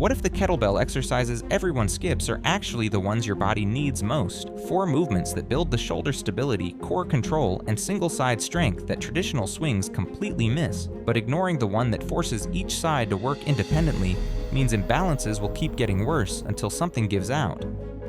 What if the kettlebell exercises everyone skips are actually the ones your body needs most? 4 movements that build the shoulder stability, core control, and single side strength that traditional swings completely miss. But ignoring the one that forces each side to work independently means imbalances will keep getting worse until something gives out.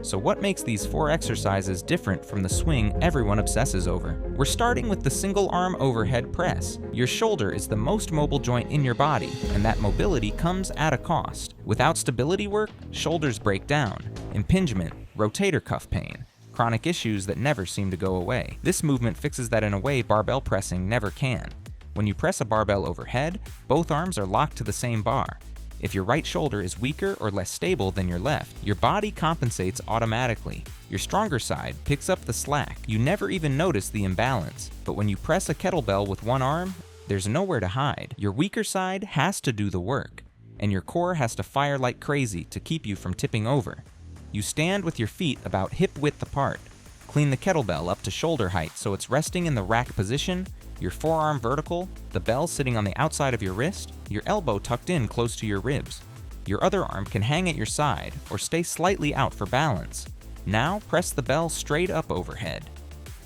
So what makes these 4 exercises different from the swing everyone obsesses over? We're starting with the single arm overhead press. Your shoulder is the most mobile joint in your body, and that mobility comes at a cost. Without stability work, shoulders break down, impingement, rotator cuff pain, chronic issues that never seem to go away. This movement fixes that in a way barbell pressing never can. When you press a barbell overhead, both arms are locked to the same bar. If your right shoulder is weaker or less stable than your left, your body compensates automatically. Your stronger side picks up the slack. You never even notice the imbalance. But when you press a kettlebell with one arm, there's nowhere to hide. Your weaker side has to do the work, and your core has to fire like crazy to keep you from tipping over. You stand with your feet about hip width apart. Clean the kettlebell up to shoulder height so it's resting in the rack position, your forearm vertical, the bell sitting on the outside of your wrist, your elbow tucked in close to your ribs. Your other arm can hang at your side or stay slightly out for balance. Now press the bell straight up overhead.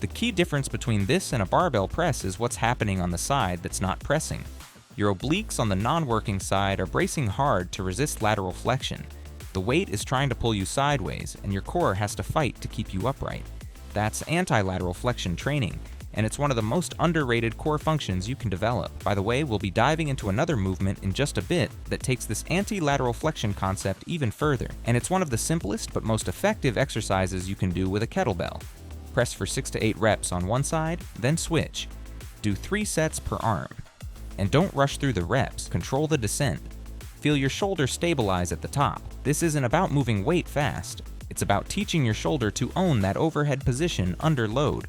The key difference between this and a barbell press is what's happening on the side that's not pressing. Your obliques on the non-working side are bracing hard to resist lateral flexion. The weight is trying to pull you sideways, and your core has to fight to keep you upright. That's anti-lateral flexion training, and it's one of the most underrated core functions you can develop. By the way, we'll be diving into another movement in just a bit that takes this anti-lateral flexion concept even further, and it's one of the simplest but most effective exercises you can do with a kettlebell. Press for 6 to 8 reps on one side, then switch. Do 3 sets per arm. And don't rush through the reps, control the descent. Feel your shoulder stabilize at the top. This isn't about moving weight fast, it's about teaching your shoulder to own that overhead position under load.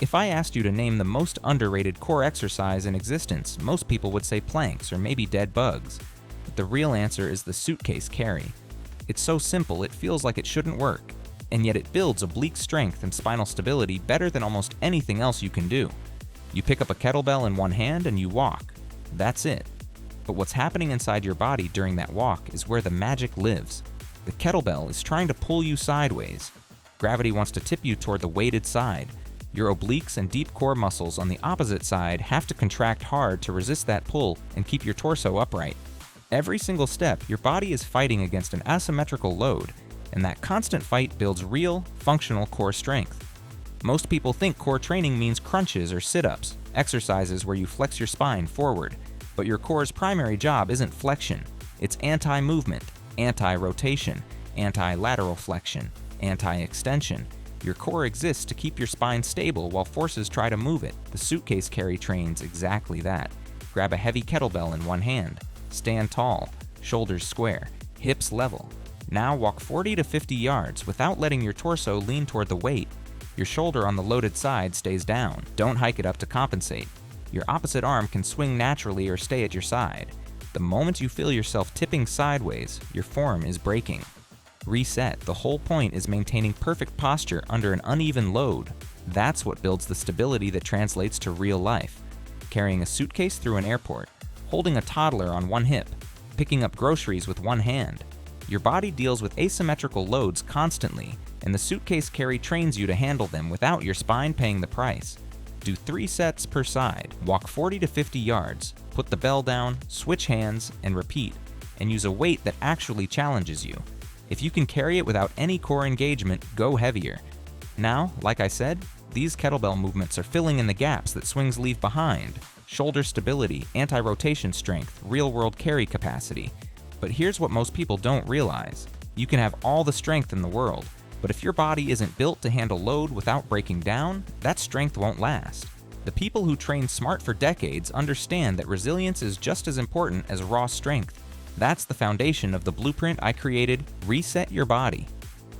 If I asked you to name the most underrated core exercise in existence, most people would say planks or maybe dead bugs. But the real answer is the suitcase carry. It's so simple it feels like it shouldn't work, and yet it builds oblique strength and spinal stability better than almost anything else you can do. You pick up a kettlebell in one hand and you walk. That's it. But what's happening inside your body during that walk is where the magic lives. The kettlebell is trying to pull you sideways. Gravity wants to tip you toward the weighted side. Your obliques and deep core muscles on the opposite side have to contract hard to resist that pull and keep your torso upright. Every single step, your body is fighting against an asymmetrical load, and that constant fight builds real, functional core strength. Most people think core training means crunches or sit-ups, exercises where you flex your spine forward. But your core's primary job isn't flexion. It's anti-movement, anti-rotation, anti-lateral flexion, anti-extension. Your core exists to keep your spine stable while forces try to move it. The suitcase carry trains exactly that. Grab a heavy kettlebell in one hand. Stand tall, shoulders square, hips level. Now walk 40 to 50 yards without letting your torso lean toward the weight. Your shoulder on the loaded side stays down. Don't hike it up to compensate. Your opposite arm can swing naturally or stay at your side. The moment you feel yourself tipping sideways, your form is breaking. Reset. The whole point is maintaining perfect posture under an uneven load. That's what builds the stability that translates to real life. Carrying a suitcase through an airport, holding a toddler on one hip, picking up groceries with one hand. Your body deals with asymmetrical loads constantly, and the suitcase carry trains you to handle them without your spine paying the price. Do 3 sets per side, walk 40 to 50 yards, put the bell down, switch hands, and repeat, and use a weight that actually challenges you. If you can carry it without any core engagement, go heavier. Now, like I said, these kettlebell movements are filling in the gaps that swings leave behind. Shoulder stability, anti-rotation strength, real-world carry capacity. But here's what most people don't realize. You can have all the strength in the world, but if your body isn't built to handle load without breaking down, that strength won't last. The people who train smart for decades understand that resilience is just as important as raw strength. That's the foundation of the blueprint I created, Reset Your Body.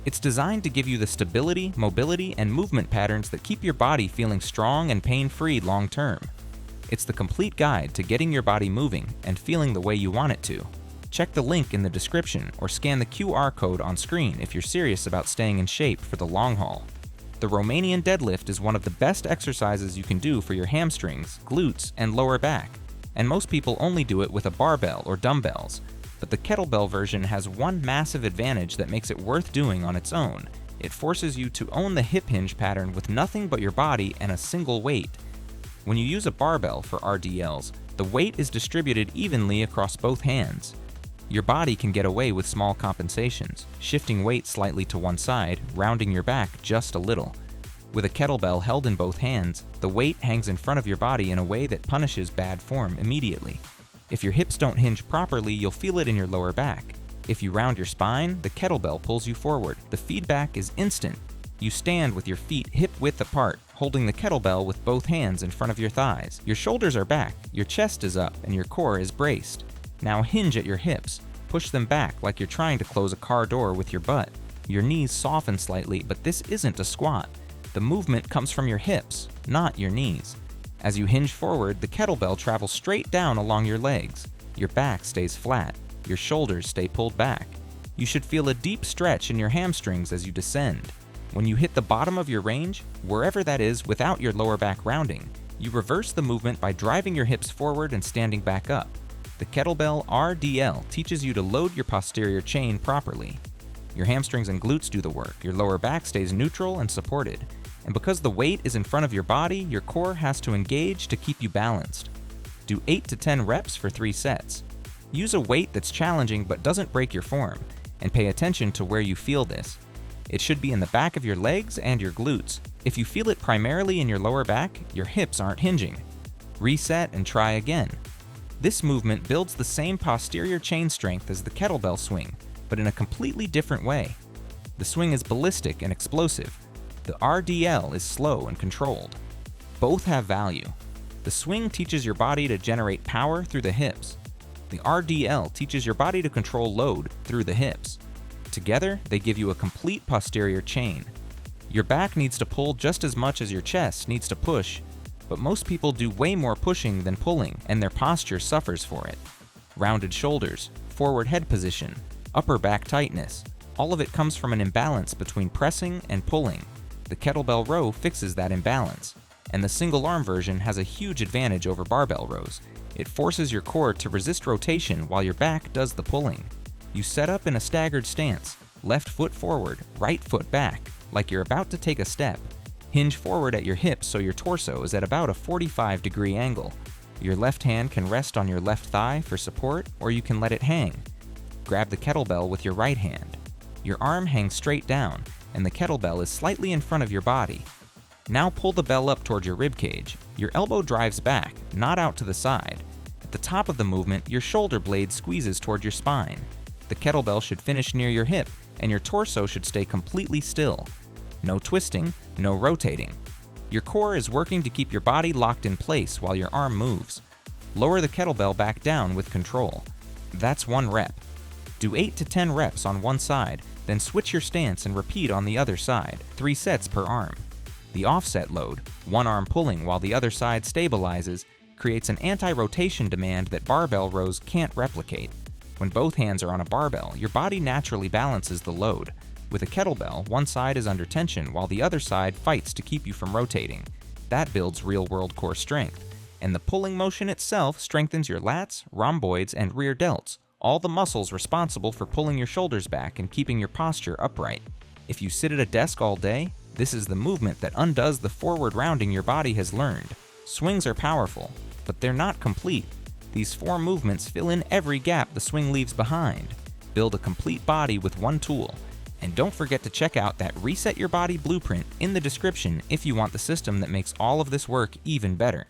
It's designed to give you the stability, mobility, and movement patterns that keep your body feeling strong and pain-free long-term. It's the complete guide to getting your body moving and feeling the way you want it to. Check the link in the description or scan the QR code on screen if you're serious about staying in shape for the long haul. The Romanian deadlift is one of the best exercises you can do for your hamstrings, glutes, and lower back, and most people only do it with a barbell or dumbbells. but the kettlebell version has one massive advantage that makes it worth doing on its own. It forces you to own the hip hinge pattern with nothing but your body and a single weight. When you use a barbell for RDLs, the weight is distributed evenly across both hands. Your body can get away with small compensations, shifting weight slightly to one side, rounding your back just a little. With a kettlebell held in both hands, the weight hangs in front of your body in a way that punishes bad form immediately. If your hips don't hinge properly, you'll feel it in your lower back. If you round your spine, the kettlebell pulls you forward. The feedback is instant. You stand with your feet hip-width apart, holding the kettlebell with both hands in front of your thighs. Your shoulders are back, your chest is up, and your core is braced. Now hinge at your hips. Push them back like you're trying to close a car door with your butt. Your knees soften slightly, but this isn't a squat. The movement comes from your hips, not your knees. As you hinge forward, the kettlebell travels straight down along your legs. Your back stays flat. Your shoulders stay pulled back. You should feel a deep stretch in your hamstrings as you descend. When you hit the bottom of your range, wherever that is without your lower back rounding, you reverse the movement by driving your hips forward and standing back up. The kettlebell RDL teaches you to load your posterior chain properly. Your hamstrings and glutes do the work, your lower back stays neutral and supported. And because the weight is in front of your body, your core has to engage to keep you balanced. Do 8 to 10 reps for 3 sets. Use a weight that's challenging but doesn't break your form, and pay attention to where you feel this. It should be in the back of your legs and your glutes. If you feel it primarily in your lower back, your hips aren't hinging. Reset and try again. This movement builds the same posterior chain strength as the kettlebell swing, but in a completely different way. The swing is ballistic and explosive. The RDL is slow and controlled. Both have value. The swing teaches your body to generate power through the hips. The RDL teaches your body to control load through the hips. Together, they give you a complete posterior chain. Your back needs to pull just as much as your chest needs to push, but most people do way more pushing than pulling, and their posture suffers for it. Rounded shoulders, forward head position, upper back tightness, all of it comes from an imbalance between pressing and pulling. The kettlebell row fixes that imbalance, and the single arm version has a huge advantage over barbell rows. It forces your core to resist rotation while your back does the pulling. You set up in a staggered stance, left foot forward, right foot back, like you're about to take a step. Hinge forward at your hips so your torso is at about a 45-degree angle. Your left hand can rest on your left thigh for support, or you can let it hang. Grab the kettlebell with your right hand. Your arm hangs straight down, and the kettlebell is slightly in front of your body. Now pull the bell up toward your rib cage. Your elbow drives back, not out to the side. At the top of the movement, your shoulder blade squeezes toward your spine. The kettlebell should finish near your hip, and your torso should stay completely still. No twisting, no rotating. Your core is working to keep your body locked in place while your arm moves. Lower the kettlebell back down with control. That's 1 rep. Do 8 to 10 reps on one side, then switch your stance and repeat on the other side, 3 sets per arm. The offset load, one arm pulling while the other side stabilizes, creates an anti-rotation demand that barbell rows can't replicate. When both hands are on a barbell, your body naturally balances the load. With a kettlebell, one side is under tension while the other side fights to keep you from rotating. That builds real-world core strength. And the pulling motion itself strengthens your lats, rhomboids, and rear delts, all the muscles responsible for pulling your shoulders back and keeping your posture upright. If you sit at a desk all day, this is the movement that undoes the forward rounding your body has learned. Swings are powerful, but they're not complete. These 4 movements fill in every gap the swing leaves behind. Build a complete body with one tool. And don't forget to check out that Reset Your Body blueprint in the description if you want the system that makes all of this work even better.